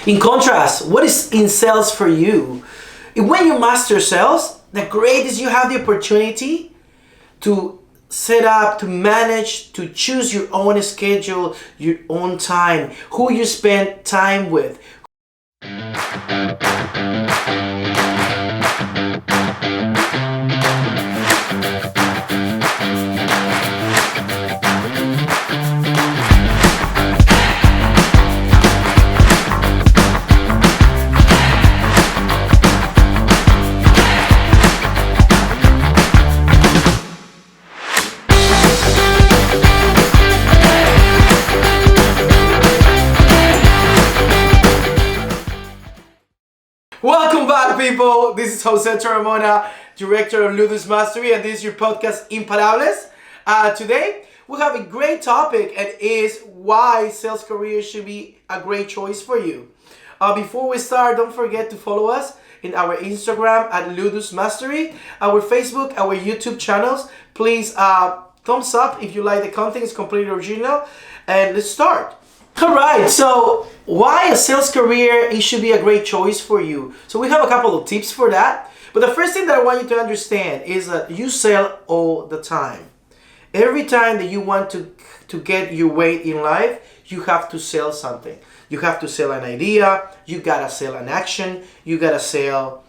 In contrast, what is in sales for you? When you master sales, the greatest you have the opportunity to set up, to manage, to choose your own schedule, your own time, who you spend time with. Welcome back, people. This is Jose Taramona, director of Ludus Mastery, and this is your podcast Imparables. Today we have a great topic, and is why sales career should be a great choice for you. Before we start, don't forget to follow us in our Instagram at Ludus Mastery, our Facebook, our YouTube channels. Please thumbs up if you like the content. It's completely original, and let's start. Alright, so why a sales career, it should be a great choice for you. So we have a couple of tips for that. But the first thing that I want you to understand is that you sell all the time. Every time that you want to get your way in life, you have to sell something. You have to sell an idea, you gotta sell an action, you gotta sell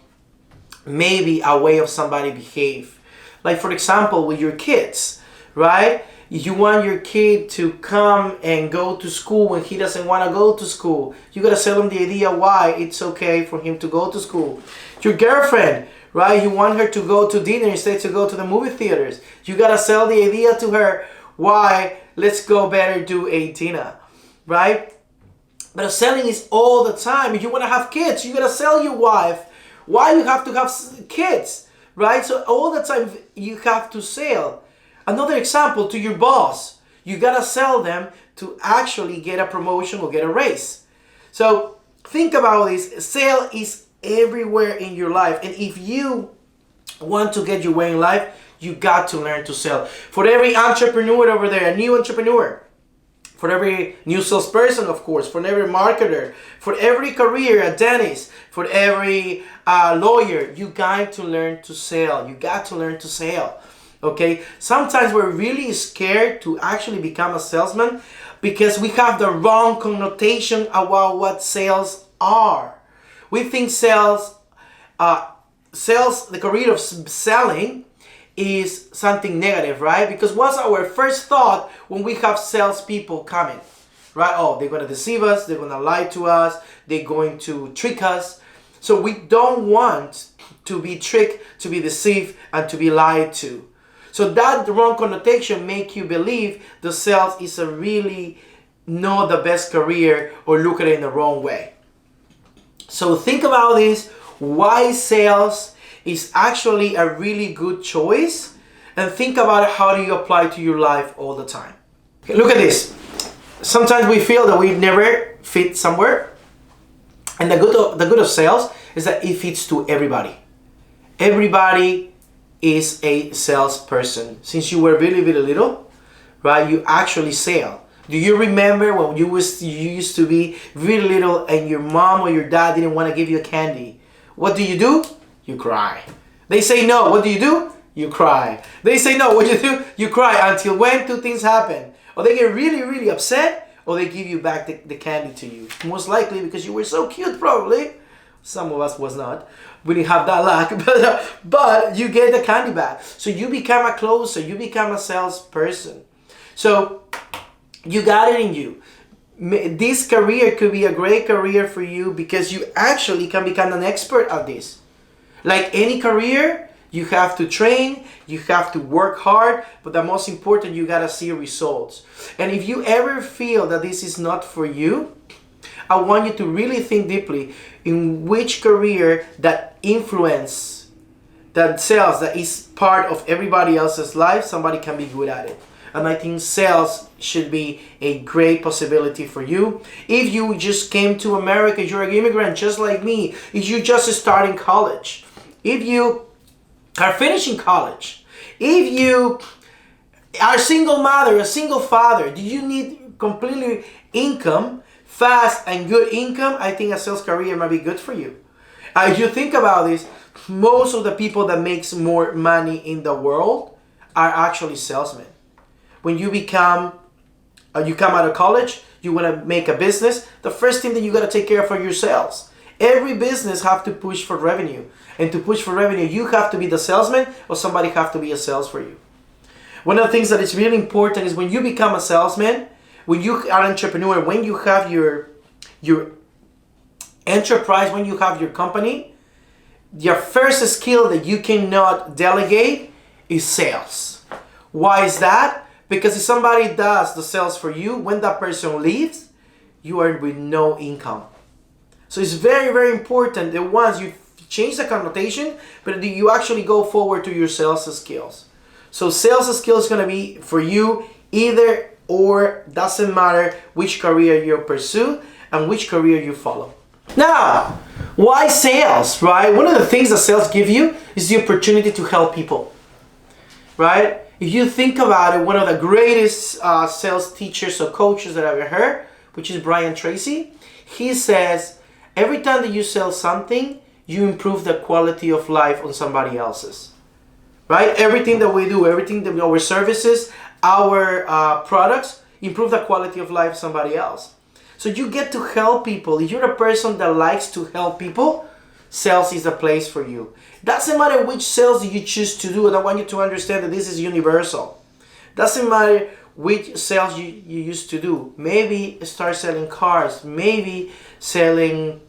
maybe a way of somebody behave. Like for example, with your kids, right? You want your kid to come and go to school when he doesn't want to go to school. You gotta sell him the idea why it's okay for him to go to school. Your girlfriend, right? You want her to go to dinner instead to go to the movie theaters. You gotta sell the idea to her why let's go better do a dinner, right? But selling is all the time. If you want to have kids, you gotta sell your wife why you have to have kids, right? So all the time you have to sell. Another example, to your boss, you gotta sell them to actually get a promotion or get a raise. So think about this. Sale is everywhere in your life, and if you want to get your way in life, you got to learn to sell. For every entrepreneur over there, a new entrepreneur, for every new salesperson, of course, for every marketer, for every career, a dentist, for every lawyer, you got to learn to sell. You got to learn to sell. Okay, sometimes we're really scared to actually become a salesman because we have the wrong connotation about what sales are. We think sales, the career of selling is something negative, right? Because what's our first thought when we have salespeople coming, right? Oh, they're going to deceive us, they're going to lie to us, they're going to trick us. So we don't want to be tricked, to be deceived, and to be lied to. So that wrong connotation make you believe the sales is a really not the best career, or look at it in the wrong way. So think about this, why sales is actually a really good choice, and think about how do you apply to your life all the time. Okay, look at this. Sometimes we feel that we never fit somewhere, and the good of sales is that it fits to everybody. Everybody is a salesperson. Since you were really, really little, right, you actually sell. Do you remember when you used to be really little and your mom or your dad didn't want to give you a candy? What do? You cry. They say no. What do? You cry. They say no. What do? You cry. Until when? Two things happen. Or they get really, really upset, or they give you back the candy to you. Most likely because you were so cute, probably. Some of us was not. We didn't have that luck, but you get the candy back. So you become a closer, you become a salesperson. So you got it in you. This career could be a great career for you because you actually can become an expert at this. Like any career, you have to train, you have to work hard, but the most important, you gotta see results. And if you ever feel that this is not for you, I want you to really think deeply in which career that influence, that sales, that is part of everybody else's life, somebody can be good at it. And I think sales should be a great possibility for you. If you just came to America, you're an immigrant just like me, if you just starting college, if you are finishing college, if you are a single mother, a single father, do you need completely income fast and good income, I think a sales career might be good for you. If you think about this, most of the people that makes more money in the world are actually salesmen. When you come out of college, you want to make a business, the first thing that you got to take care of are your sales. Every business have to push for revenue. And to push for revenue, you have to be the salesman or somebody have to be a sales for you. One of the things that is really important is when you become a salesman, when you are an entrepreneur, when you have your enterprise, when you have your company, your first skill that you cannot delegate is sales. Why is that? Because if somebody does the sales for you, when that person leaves, you are with no income. So it's very, very important that once you change the connotation, but you actually go forward to your sales skills. So sales skills is going to be for you either or, doesn't matter which career you pursue and which career you follow. Now, why sales, right? One of the things that sales give you is the opportunity to help people, right? If you think about it, one of the greatest sales teachers or coaches that I've ever heard, which is Brian Tracy, he says, every time that you sell something, you improve the quality of life on somebody else's, right? Everything that we do, everything that our services, our products, improve the quality of life of somebody else. So you get to help people. If you're a person that likes to help people, sales is the place for you. Doesn't matter which sales you choose to do, and I want you to understand that this is universal. Doesn't matter which sales you used to do. Maybe start selling cars, maybe selling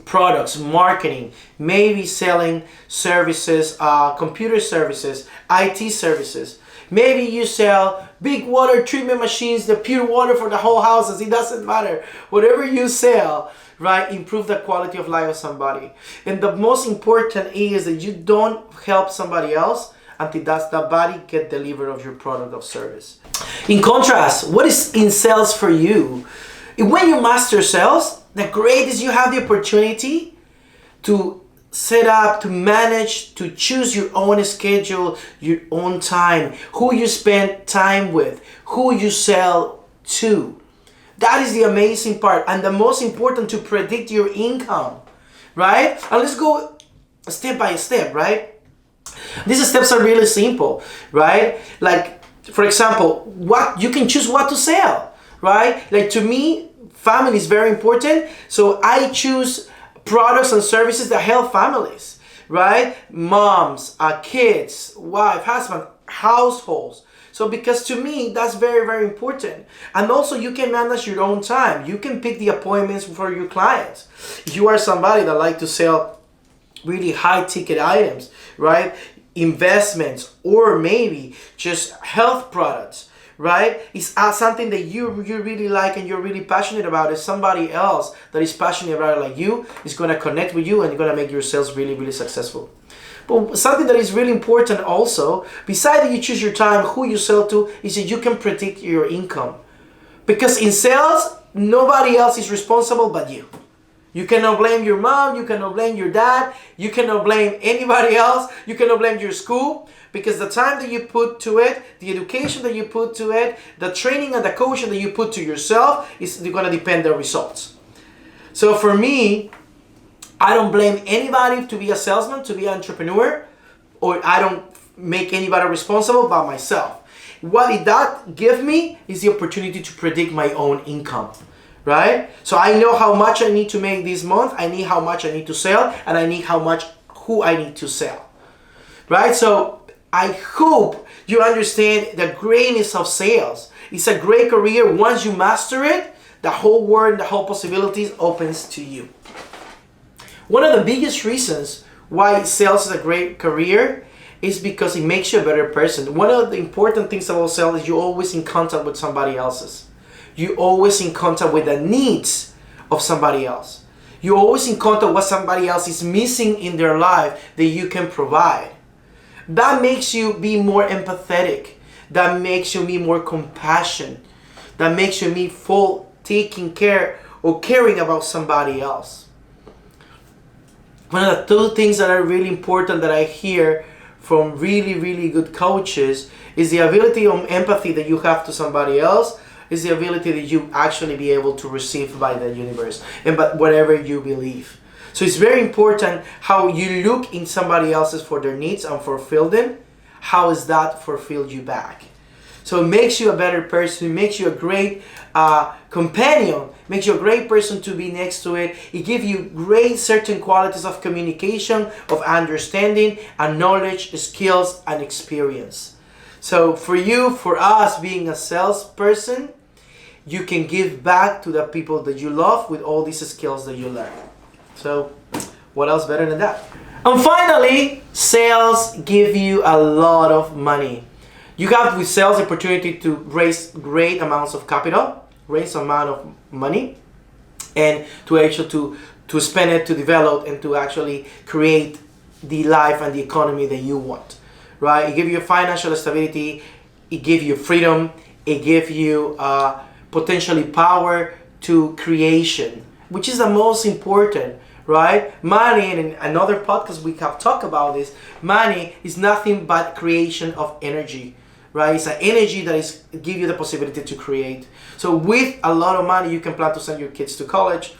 products, marketing, maybe selling services, computer services, IT services. Maybe you sell big water treatment machines, the pure water for the whole houses. It doesn't matter. Whatever you sell, right, improve the quality of life of somebody. And the most important is that you don't help somebody else until that's the body get delivered of your product or service. In contrast, what is in sales for you? When you master sales, the greatest you have the opportunity to set up, to manage, to choose your own schedule, your own time, who you spend time with, who you sell to. That is the amazing part, and the most important, to predict your income, right? And let's go step by step, right? These steps are really simple, right? Like, for example, what you can choose what to sell, right? Like, to me, family is very important, so I choose products and services that help families, right? Moms, kids, wife, husband, households. So because to me, that's very, very important. And also you can manage your own time. You can pick the appointments for your clients. If you are somebody that like to sell really high ticket items, right? Investments, or maybe just health products, right? It's something that you really like and you're really passionate about. Is somebody else that is passionate about it like you is going to connect with you and you're going to make your sales really, really successful. But something that is really important also, besides that you choose your time, who you sell to, is that you can predict your income. Because in sales, nobody else is responsible but you. You cannot blame your mom, you cannot blame your dad, you cannot blame anybody else, you cannot blame your school, because the time that you put to it, the education that you put to it, the training and the coaching that you put to yourself is going to depend on the results. So for me, I don't blame anybody to be a salesman, to be an entrepreneur, or I don't make anybody responsible but myself. What it does give me is the opportunity to predict my own income. Right? So I know how much I need to make this month, I need how much I need to sell, and I need who I need to sell. Right? So I hope you understand the greatness of sales. It's a great career. Once you master it, the whole world, the whole possibilities opens to you. One of the biggest reasons why sales is a great career is because it makes you a better person. One of the important things about sales is you're always in contact with somebody else's. You're always in contact with the needs of somebody else. You're always in contact with what somebody else is missing in their life that you can provide. That makes you be more empathetic. That makes you be more compassionate. That makes you be full taking care or caring about somebody else. One of the two things that are really important that I hear from really, really good coaches is the ability of empathy that you have to somebody else, is the ability that you actually be able to receive by the universe and by whatever you believe. So it's very important how you look in somebody else's for their needs and fulfill them. How is that fulfilled you back? So it makes you a better person, it makes you a great companion, makes you a great person to be next to it. It gives you great certain qualities of communication, of understanding, and knowledge, skills, and experience. So for you, for us, being a salesperson, you can give back to the people that you love with all these skills that you learn. So what else better than that? And finally, sales give you a lot of money. You have with sales the opportunity to raise great amounts of capital, raise amount of money, and to actually to spend it, to develop, and to actually create the life and the economy that you want, right? It gives you financial stability, it gives you freedom, it gives you potentially power to creation, which is the most important, right? Money, and in another podcast we have talked about this, money is nothing but creation of energy. Right? It's an energy that is give you the possibility to create. So with a lot of money, you can plan to send your kids to college.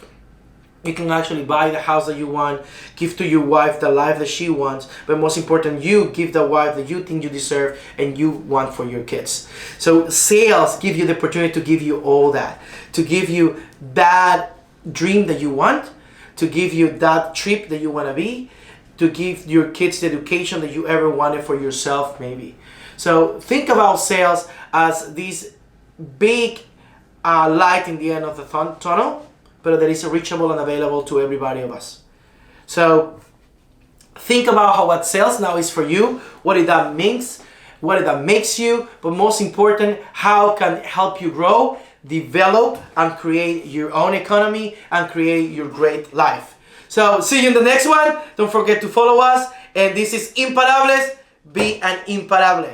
You can actually buy the house that you want, give to your wife the life that she wants, but most important, you give the wife that you think you deserve and you want for your kids. So sales give you the opportunity to give you all that, to give you that dream that you want, to give you that trip that you want to be, to give your kids the education that you ever wanted for yourself maybe. So think about sales as this big light in the end of the tunnel, but that is reachable and available to everybody of us. So think about how what sales now is for you, what it that means, what it that makes you, but most important, how can it help you grow, develop, and create your own economy and create your great life. So see you in the next one. Don't forget to follow us. And this is Imparables. Be an imparable.